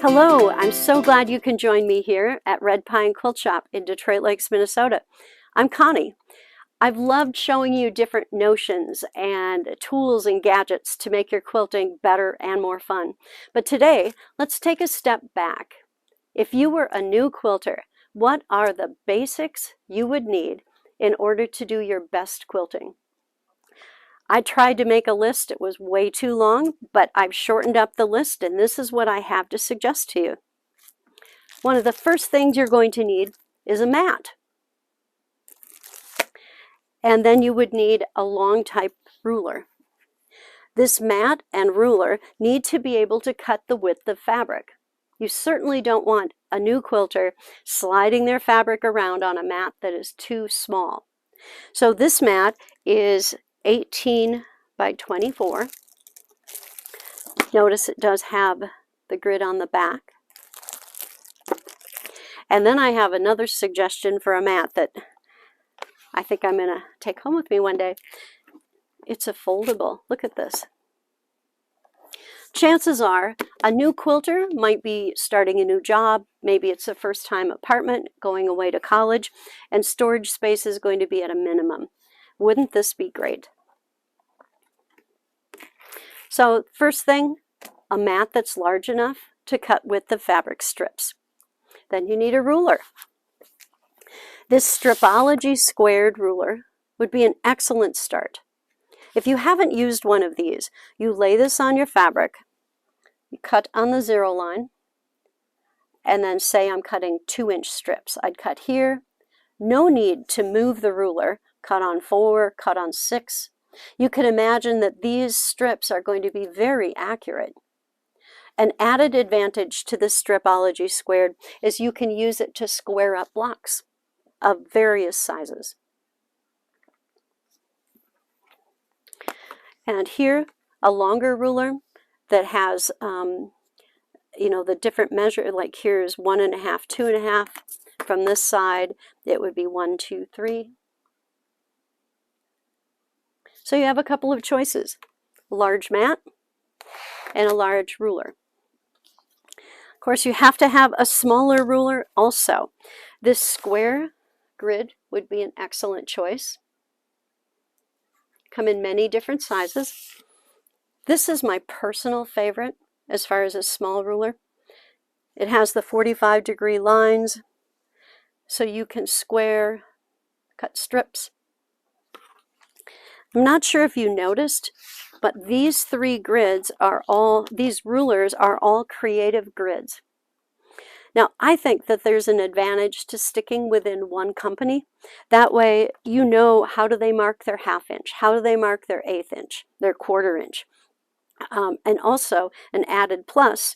Hello, I'm so glad you can join me here at Red Pine Quilt Shop in Detroit Lakes, Minnesota. I'm Connie. I've loved showing you different notions and tools and gadgets to make your quilting better and more fun. But today, let's take a step back. If you were a new quilter, what are the basics you would need in order to do your best quilting? I tried to make a list. It was way too long, but I've shortened up the list, and this is what I have to suggest to you. One of the first things you're going to need is a mat. And then you would need a long type ruler. This mat and ruler need to be able to cut the width of fabric. You certainly don't want a new quilter sliding their fabric around on a mat that is too small. So this mat is 18 by 24. Notice it does have the grid on the back. And then I have another suggestion for a mat that I think I'm going to take home with me one day. It's a foldable. Look at this. Chances are a new quilter might be starting a new job. Maybe it's a first-time apartment, going away to college, and storage space is going to be at a minimum. Wouldn't this be great? So first thing, a mat that's large enough to cut width of fabric strips. Then you need a ruler. This Stripology squared ruler would be an excellent start. If you haven't used one of these, you lay this on your fabric, you cut on the 0 line, and then say I'm cutting 2-inch strips. I'd cut here. No need to move the ruler. Cut on 4, cut on 6. You can imagine that these strips are going to be very accurate. An added advantage to the Stripology squared is you can use it to square up blocks of various sizes. And here, a longer ruler that has, the different measure, like here's 1.5, 2.5. From this side, it would be 1, 2, 3. So you have a couple of choices, a large mat and a large ruler. Of course, you have to have a smaller ruler also. This square grid would be an excellent choice. Come in many different sizes. This is my personal favorite as far as a small ruler. It has the 45-degree lines, so you can square, cut strips. I'm not sure if you noticed, but these 3 grids are these rulers are all creative grids. Now, I think that there's an advantage to sticking within one company. That way, you know how do they mark their 1/2 inch, how do they mark their 1/8 inch, their 1/4 inch. And also, an added plus,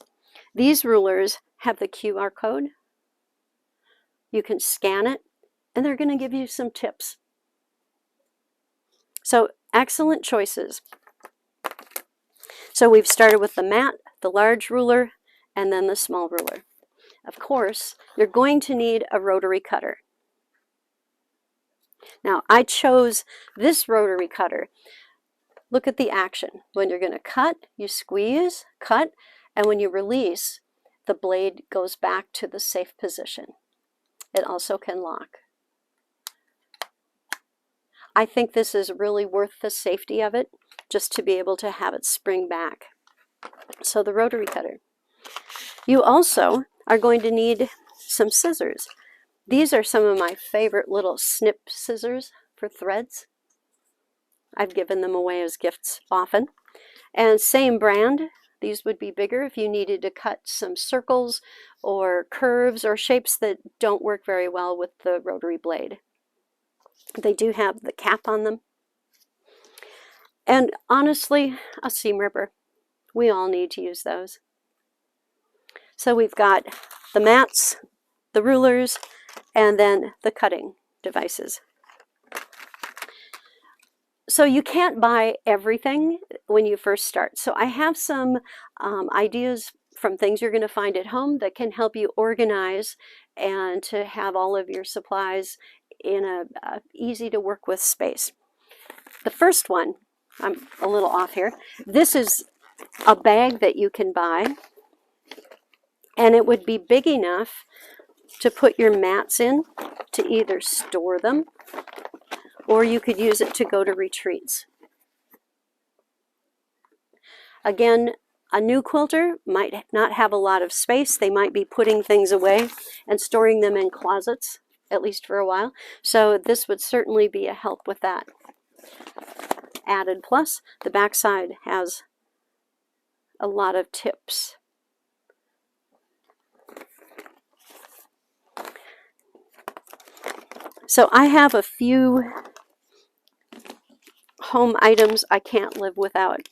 these rulers have the QR code. You can scan it, and they're going to give you some tips. So, excellent choices. So we've started with the mat, the large ruler, and then the small ruler. Of course, you're going to need a rotary cutter. Now, I chose this rotary cutter. Look at the action. When you're going to cut, you squeeze, cut, and when you release, the blade goes back to the safe position. It also can lock. I think this is really worth the safety of it, just to be able to have it spring back. So the rotary cutter. You also are going to need some scissors. These are some of my favorite little snip scissors for threads. I've given them away as gifts often. And same brand, these would be bigger if you needed to cut some circles or curves or shapes that don't work very well with the rotary blade. They do have the cap on them. And honestly, a seam ripper. We all need to use those. So we've got the mats, the rulers, and then the cutting devices. So you can't buy everything when you first start. So I have some ideas from things you're going to find at home that can help you organize and to have all of your supplies in a easy to work with space. The first one, I'm a little off here. This is a bag that you can buy, And it would be big enough to put your mats in, to either store them, or you could use it to go to retreats. Again, a new quilter might not have a lot of space. They might be putting things away and storing them in closets, at least for a while. So this would certainly be a help with that. Added plus, the back side has a lot of tips. So I have a few home items I can't live without.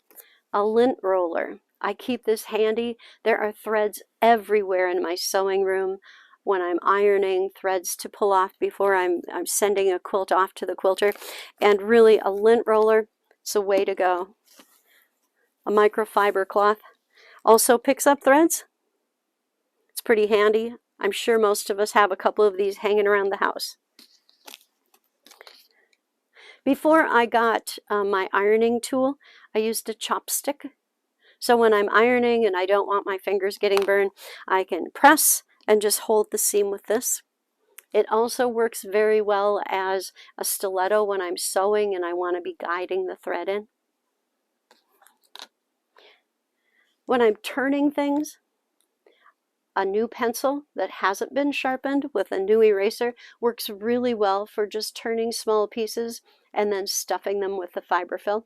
A lint roller. I keep this handy. There are threads everywhere in my sewing room when I'm ironing, threads to pull off before I'm sending a quilt off to the quilter. And really, a lint roller, it's a way to go. A microfiber cloth also picks up threads. It's pretty handy. I'm sure most of us have a couple of these hanging around the house. Before I got my ironing tool, I used a chopstick. So when I'm ironing and I don't want my fingers getting burned, I can press and just hold the seam with this. It also works very well as a stiletto when I'm sewing and I want to be guiding the thread in. When I'm turning things, a new pencil that hasn't been sharpened with a new eraser works really well for just turning small pieces and then stuffing them with the fiberfill.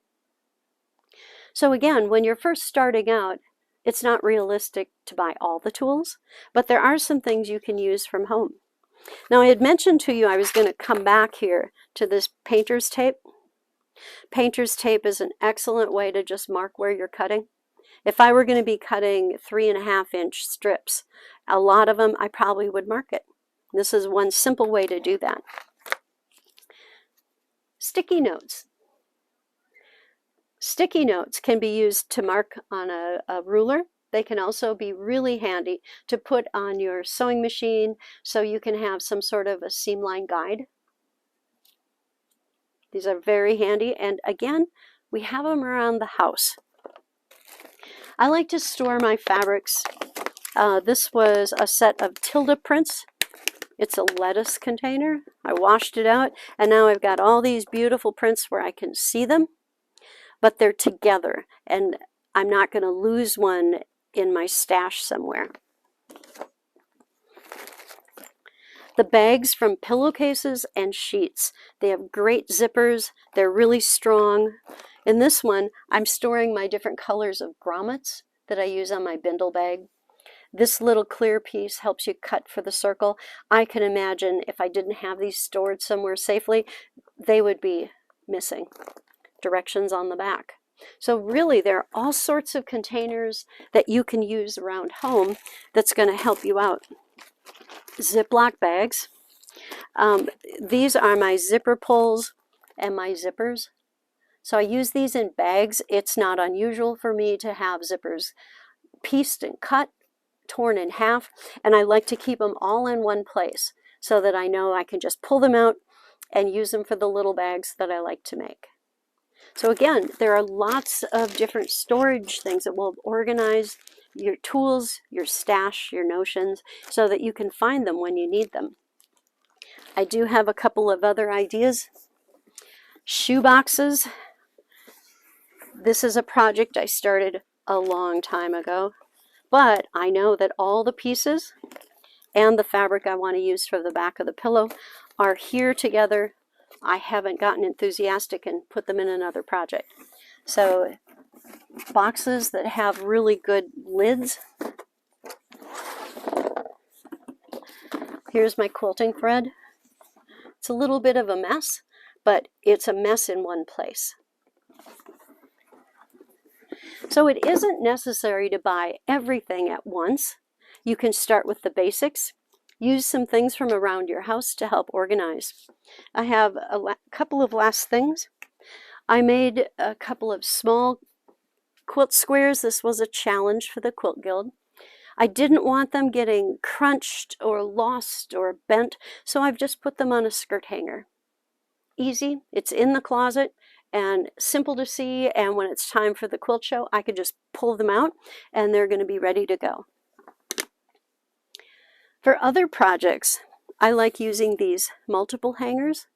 So again, when you're first starting out, it's not realistic to buy all the tools, but there are some things you can use from home. Now, I had mentioned to you I was going to come back here to this painter's tape. Painter's tape is an excellent way to just mark where you're cutting. If I were going to be cutting 3.5-inch strips, a lot of them I probably would mark it. This is one simple way to do that. Sticky notes. Sticky notes can be used to mark on a ruler. They can also be really handy to put on your sewing machine so you can have some sort of a seam line guide. These are very handy, and again, we have them around the house. I like to store my fabrics. This was a set of Tilda prints. It's a lettuce container. I washed it out, and now I've got all these beautiful prints where I can see them, but they're together, and I'm not going to lose one in my stash somewhere. The bags from pillowcases and sheets. They have great zippers. They're really strong. In this one, I'm storing my different colors of grommets that I use on my bindle bag. This little clear piece helps you cut for the circle. I can imagine if I didn't have these stored somewhere safely, they would be missing. Directions on the back. So really, there are all sorts of containers that you can use around home that's going to help you out. Ziploc bags. These are my zipper pulls and my zippers. So I use these in bags. It's not unusual for me to have zippers pieced and cut, torn in half, and I like to keep them all in one place so that I know I can just pull them out and use them for the little bags that I like to make. So again, there are lots of different storage things that will organize your tools, your stash, your notions, so that you can find them when you need them. I do have a couple of other ideas. Shoe boxes. This is a project I started a long time ago, but I know that all the pieces and the fabric I want to use for the back of the pillow are here together. I haven't gotten enthusiastic and put them in another project. So boxes that have really good lids. Here's my quilting thread. It's a little bit of a mess, but it's a mess in one place. So it isn't necessary to buy everything at once. You can start with the basics. Use some things from around your house to help organize. I have a couple of last things. I made a couple of small quilt squares. This was a challenge for the Quilt Guild. I didn't want them getting crunched or lost or bent, so I've just put them on a skirt hanger. Easy, it's in the closet and simple to see, and when it's time for the quilt show, I could just pull them out and they're going to be ready to go. For other projects, I like using these multiple hangers.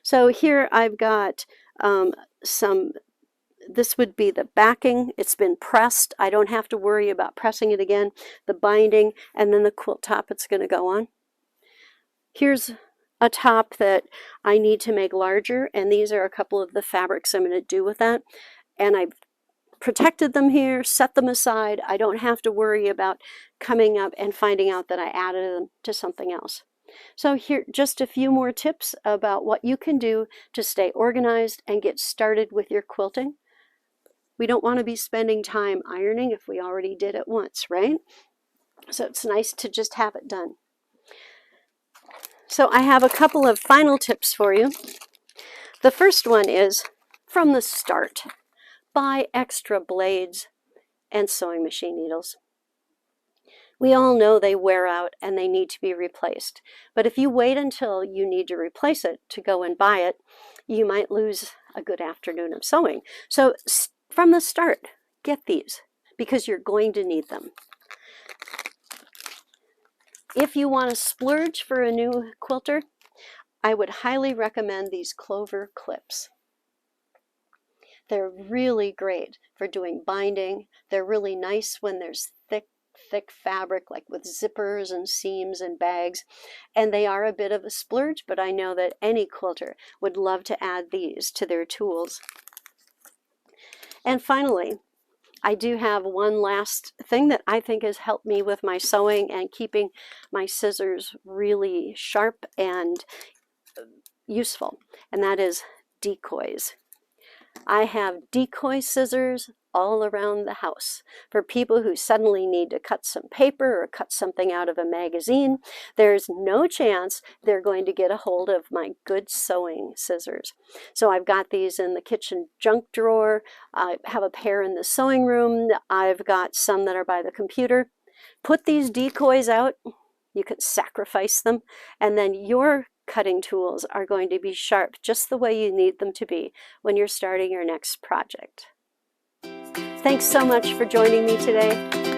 So here I've got this would be the backing. It's been pressed. I don't have to worry about pressing it again. The binding, and then the quilt top it's going to go on. Here's a top that I need to make larger, and these are a couple of the fabrics I'm going to do with that. And I've protected them here, set them aside. I don't have to worry about coming up and finding out that I added them to something else. So here, just a few more tips about what you can do to stay organized and get started with your quilting. We don't want to be spending time ironing if we already did it once, right? So it's nice to just have it done. So I have a couple of final tips for you. The first one is, from the start, buy extra blades and sewing machine needles. We all know they wear out and they need to be replaced. But if you wait until you need to replace it to go and buy it, you might lose a good afternoon of sewing. So from the start, get these because you're going to need them. If you want to splurge for a new quilter, I would highly recommend these clover clips. They're really great for doing binding. They're really nice when there's thick fabric, like with zippers and seams and bags. And they are a bit of a splurge, but I know that any quilter would love to add these to their tools. And finally, I do have one last thing that I think has helped me with my sewing and keeping my scissors really sharp and useful, and that is decoys. I have decoy scissors all around the house for people who suddenly need to cut some paper or cut something out of a magazine. There's no chance they're going to get a hold of my good sewing scissors. So I've got these in the kitchen junk drawer. I have a pair in the sewing room. I've got some that are by the computer. Put these decoys out. You can sacrifice them, and then your cutting tools are going to be sharp just the way you need them to be when you're starting your next project. Thanks so much for joining me today.